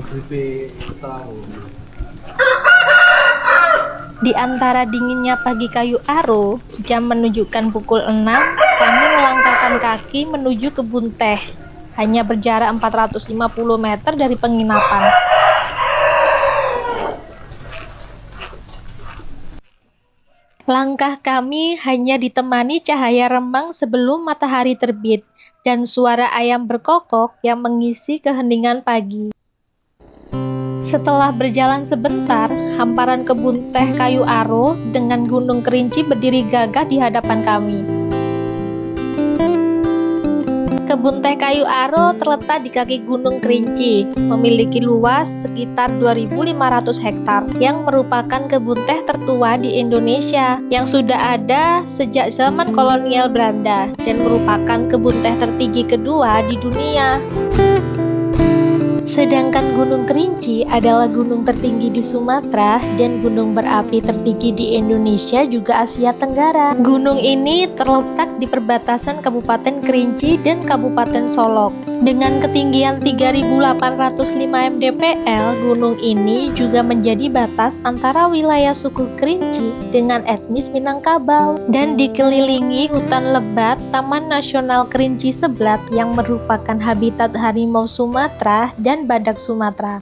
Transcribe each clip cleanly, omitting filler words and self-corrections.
Keripik tahu. Di antara dinginnya pagi Kayu Aro, jam menunjukkan pukul 6, kami melangkahkan kaki menuju kebun teh. Hanya berjarak 450 meter dari penginapan. Langkah kami hanya ditemani cahaya remang sebelum matahari terbit, dan suara ayam berkokok yang mengisi keheningan pagi. Setelah berjalan sebentar, hamparan kebun teh Kayu Aro dengan Gunung Kerinci berdiri gagah di hadapan kami. Kebun teh Kayu Aro terletak di kaki Gunung Kerinci, memiliki luas sekitar 2.500 hektar, yang merupakan kebun teh tertua di Indonesia, yang sudah ada sejak zaman kolonial Belanda, dan merupakan kebun teh tertinggi kedua di dunia. Sedangkan Gunung Kerinci adalah gunung tertinggi di Sumatera dan gunung berapi tertinggi di Indonesia juga Asia Tenggara. Gunung ini terletak di perbatasan Kabupaten Kerinci dan Kabupaten Solok. Dengan ketinggian 3.805 mdpl, gunung ini juga menjadi batas antara wilayah suku Kerinci dengan etnis Minangkabau dan dikelilingi hutan lebat Taman Nasional Kerinci Seblat yang merupakan habitat harimau Sumatera dan badak Sumatera.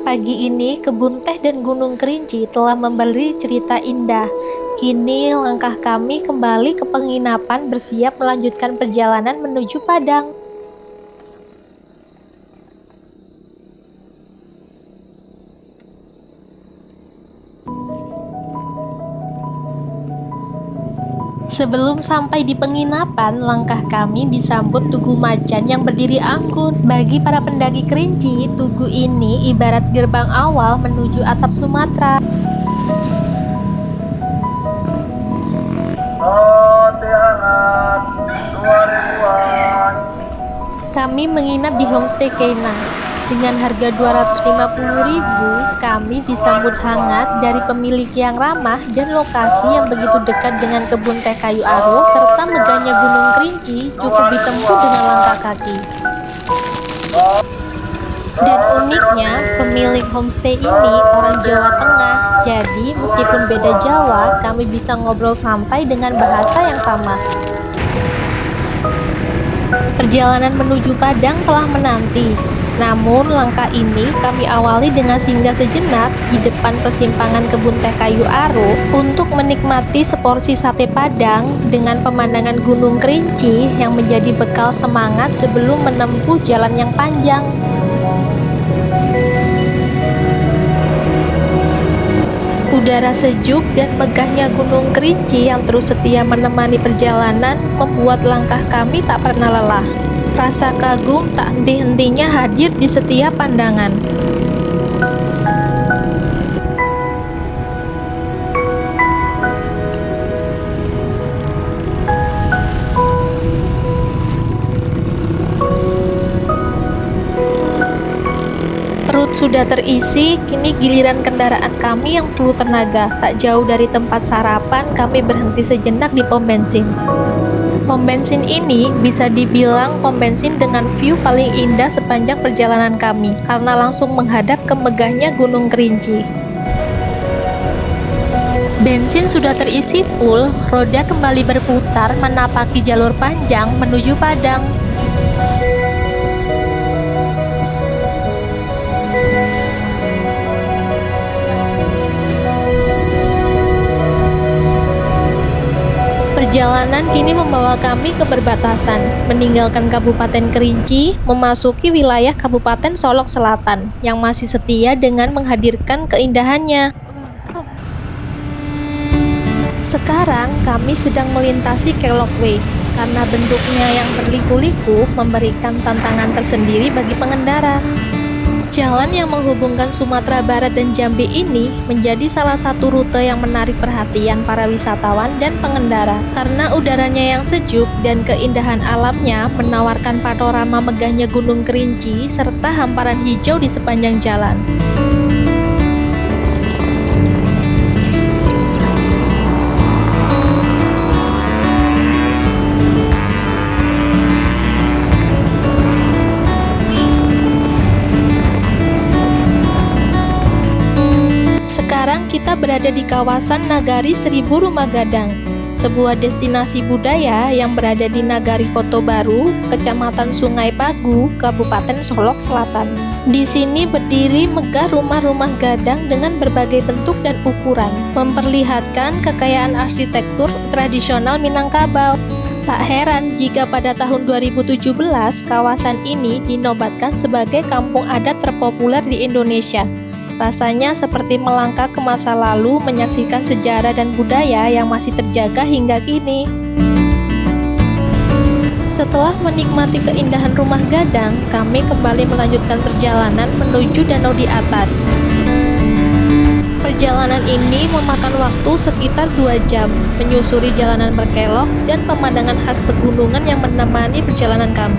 Pagi ini, kebun teh dan Gunung Kerinci telah memberi cerita indah. Kini langkah kami kembali ke penginapan bersiap melanjutkan perjalanan menuju Padang. Sebelum sampai di penginapan, langkah kami disambut tugu macan yang berdiri anggun. Bagi para pendaki Kerinci, tugu ini ibarat gerbang awal menuju atap Sumatera. Roti hangat 2000-an. Kami menginap di homestay Keina. Dengan harga 250.000, kami disambut hangat dari pemilik yang ramah dan lokasi yang begitu dekat dengan kebun teh Kayu Aro serta megahnya Gunung Kerinci cukup ditempuh dengan langkah kaki. Dan uniknya, pemilik homestay ini orang Jawa Tengah. Jadi, meskipun beda Jawa, kami bisa ngobrol santai dengan bahasa yang sama. Perjalanan menuju Padang telah menanti. Namun, langkah ini kami awali dengan singgah sejenak di depan persimpangan kebun teh Kayu Aro untuk menikmati seporsi sate Padang dengan pemandangan Gunung Kerinci yang menjadi bekal semangat sebelum menempuh jalan yang panjang. Udara sejuk dan megahnya Gunung Kerinci yang terus setia menemani perjalanan membuat langkah kami tak pernah lelah. Rasa kagum tak henti-hentinya hadir di setiap pandangan. Perut sudah terisi, kini giliran kendaraan kami yang perlu tenaga. Tak jauh dari tempat sarapan, kami berhenti sejenak di pom bensin. Pom bensin ini bisa dibilang pom bensin dengan view paling indah sepanjang perjalanan kami, karena langsung menghadap ke megahnya Gunung Kerinci. Bensin sudah terisi full, roda kembali berputar menapaki jalur panjang menuju Padang. Perjalanan kini membawa kami ke perbatasan, meninggalkan Kabupaten Kerinci, memasuki wilayah Kabupaten Solok Selatan yang masih setia dengan menghadirkan keindahannya. Sekarang kami sedang melintasi Kelok Way karena bentuknya yang berliku-liku memberikan tantangan tersendiri bagi pengendara. Jalan yang menghubungkan Sumatera Barat dan Jambi ini menjadi salah satu rute yang menarik perhatian para wisatawan dan pengendara karena udaranya yang sejuk dan keindahan alamnya menawarkan panorama megahnya Gunung Kerinci serta hamparan hijau di sepanjang jalan. Sekarang kita berada di kawasan Nagari Seribu Rumah Gadang, sebuah destinasi budaya yang berada di Nagari Koto Baru, Kecamatan Sungai Pagu, Kabupaten Solok Selatan. Di sini berdiri megah rumah-rumah gadang dengan berbagai bentuk dan ukuran, memperlihatkan kekayaan arsitektur tradisional Minangkabau. Tak heran jika pada tahun 2017 kawasan ini dinobatkan sebagai kampung adat terpopuler di Indonesia. Rasanya seperti melangkah ke masa lalu menyaksikan sejarah dan budaya yang masih terjaga hingga kini. Setelah menikmati keindahan rumah gadang, kami kembali melanjutkan perjalanan menuju danau di atas. Perjalanan ini memakan waktu sekitar 2 jam, menyusuri jalanan berkelok dan pemandangan khas pegunungan yang menemani perjalanan kami.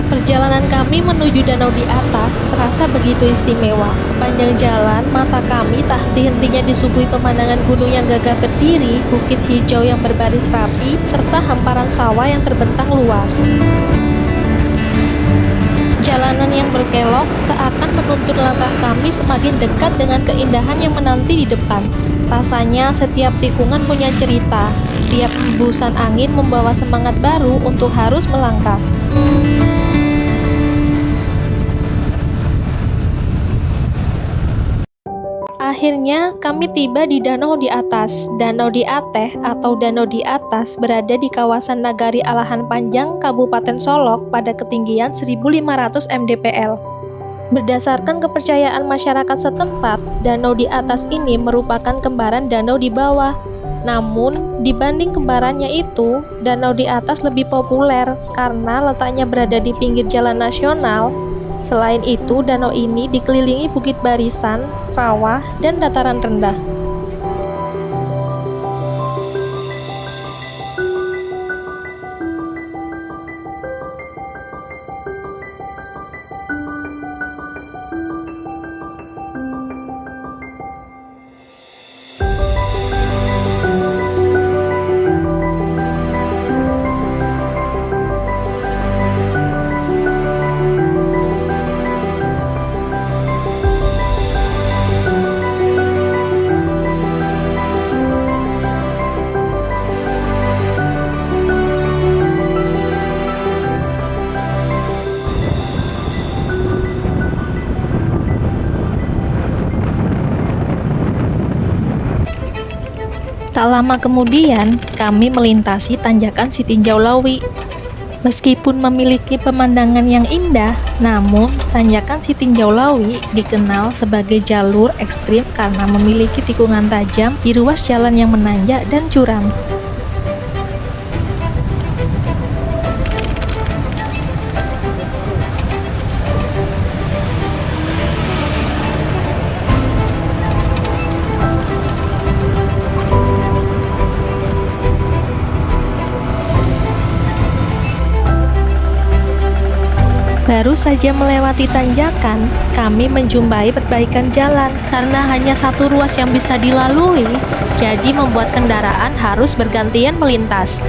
Perjalanan kami menuju danau di atas terasa begitu istimewa. Sepanjang jalan, mata kami tak henti-hentinya disuguhi pemandangan gunung yang gagah berdiri, bukit hijau yang berbaris rapi, serta hamparan sawah yang terbentang luas. Jalanan yang berkelok seakan menuntun langkah kami semakin dekat dengan keindahan yang menanti di depan. Rasanya setiap tikungan punya cerita, setiap hembusan angin membawa semangat baru untuk harus melangkah. Akhirnya kami tiba di Danau di Atas. Danau di Ateh atau Danau di Atas berada di kawasan Nagari Alahan Panjang, Kabupaten Solok pada ketinggian 1.500 mdpl. Berdasarkan kepercayaan masyarakat setempat, danau di atas ini merupakan kembaran danau di bawah. Namun, dibanding kembarannya itu, danau di atas lebih populer karena letaknya berada di pinggir jalan nasional. Selain itu, danau ini dikelilingi bukit barisan, rawa, dan dataran rendah. Tak lama kemudian, kami melintasi tanjakan Sitinjau Lawi. Meskipun memiliki pemandangan yang indah, namun tanjakan Sitinjau Lawi dikenal sebagai jalur ekstrim karena memiliki tikungan tajam di ruas jalan yang menanjak dan curam. Baru saja melewati tanjakan, kami menjumpai perbaikan jalan karena hanya satu ruas yang bisa dilalui, jadi membuat kendaraan harus bergantian melintas.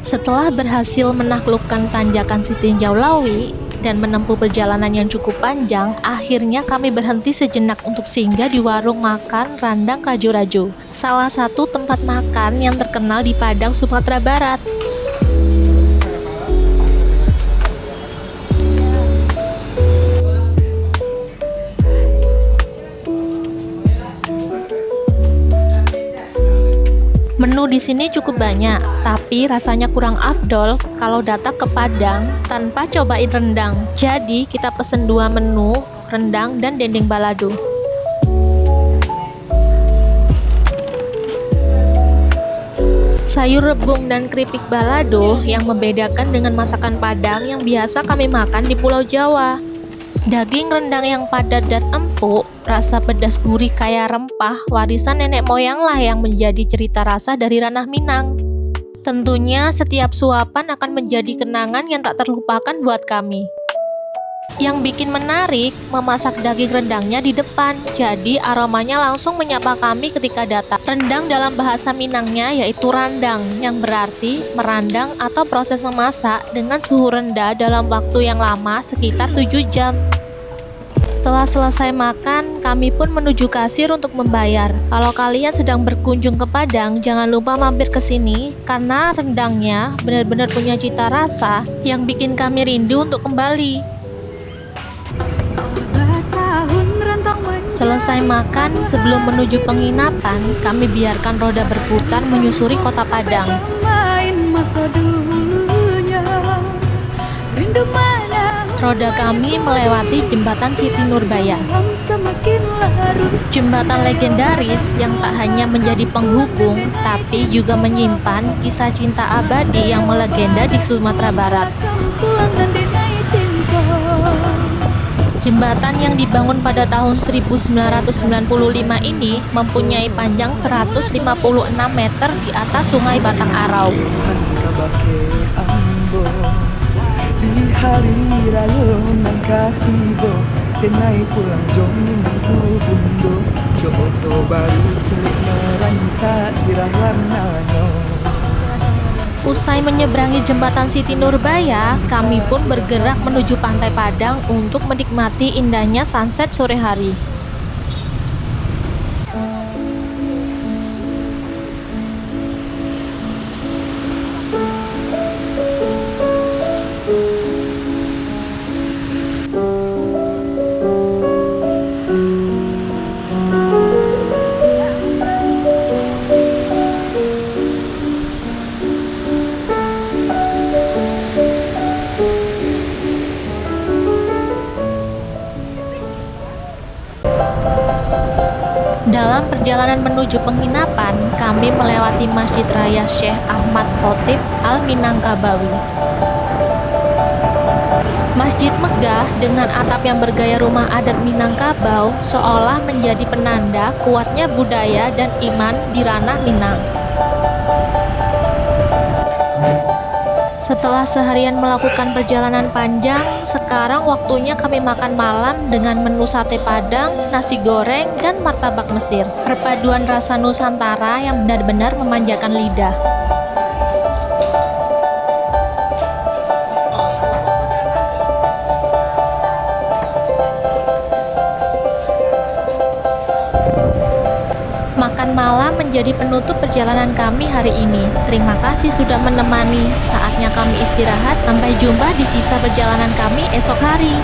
Setelah berhasil menaklukkan tanjakan Sitinjau Lawi, dan menempuh perjalanan yang cukup panjang, akhirnya kami berhenti sejenak untuk singgah di warung makan Randang Rajo-Rajo, salah satu tempat makan yang terkenal di Padang, Sumatera Barat. Menu di sini cukup banyak, tapi rasanya kurang afdol kalau datang ke Padang tanpa cobain rendang. Jadi kita pesen 2 menu, rendang dan dendeng balado. Sayur rebung dan keripik balado yang membedakan dengan masakan Padang yang biasa kami makan di Pulau Jawa. Daging rendang yang padat dan empuk, rasa pedas gurih kaya rempah, warisan nenek moyang lah yang menjadi cerita rasa dari ranah Minang. Tentunya setiap suapan akan menjadi kenangan yang tak terlupakan buat kami. Yang bikin menarik, memasak daging rendangnya di depan, jadi aromanya langsung menyapa kami ketika datang. Rendang dalam bahasa Minangnya yaitu randang, yang berarti merandang atau proses memasak dengan suhu rendah dalam waktu yang lama sekitar 7 jam. Setelah selesai makan, kami pun menuju kasir untuk membayar. Kalau kalian sedang berkunjung ke Padang, jangan lupa mampir ke sini karena rendangnya benar-benar punya cita rasa yang bikin kami rindu untuk kembali. Selesai makan, sebelum menuju penginapan, kami biarkan roda berputar menyusuri kota Padang. Roda kami melewati jembatan Siti Nurbaya. Jembatan legendaris yang tak hanya menjadi penghubung, tapi juga menyimpan kisah cinta abadi yang melegenda di Sumatera Barat. Jembatan yang dibangun pada tahun 1995 ini mempunyai panjang 156 meter di atas Sungai Batang Arau. Di hari raya nang kahibo, kenai pulang jom nang bundo, joto baru kulit merancak sirah warnanya. Usai menyeberangi jembatan Siti Nurbaya, kami pun bergerak menuju pantai Padang untuk menikmati indahnya sunset sore hari. Dalam perjalanan menuju penginapan, kami melewati Masjid Raya Syekh Ahmad Khotib Al-Minangkabawi. Masjid megah dengan atap yang bergaya rumah adat Minangkabau seolah menjadi penanda kuatnya budaya dan iman di ranah Minang. Setelah seharian melakukan perjalanan panjang, sekarang waktunya kami makan malam dengan menu sate Padang, nasi goreng, dan martabak Mesir. Perpaduan rasa Nusantara yang benar-benar memanjakan lidah. Makan malam menjadi penutup perjalanan kami hari ini. Terima kasih sudah menemani. Saatnya kami istirahat. Sampai jumpa di kisah perjalanan kami esok hari.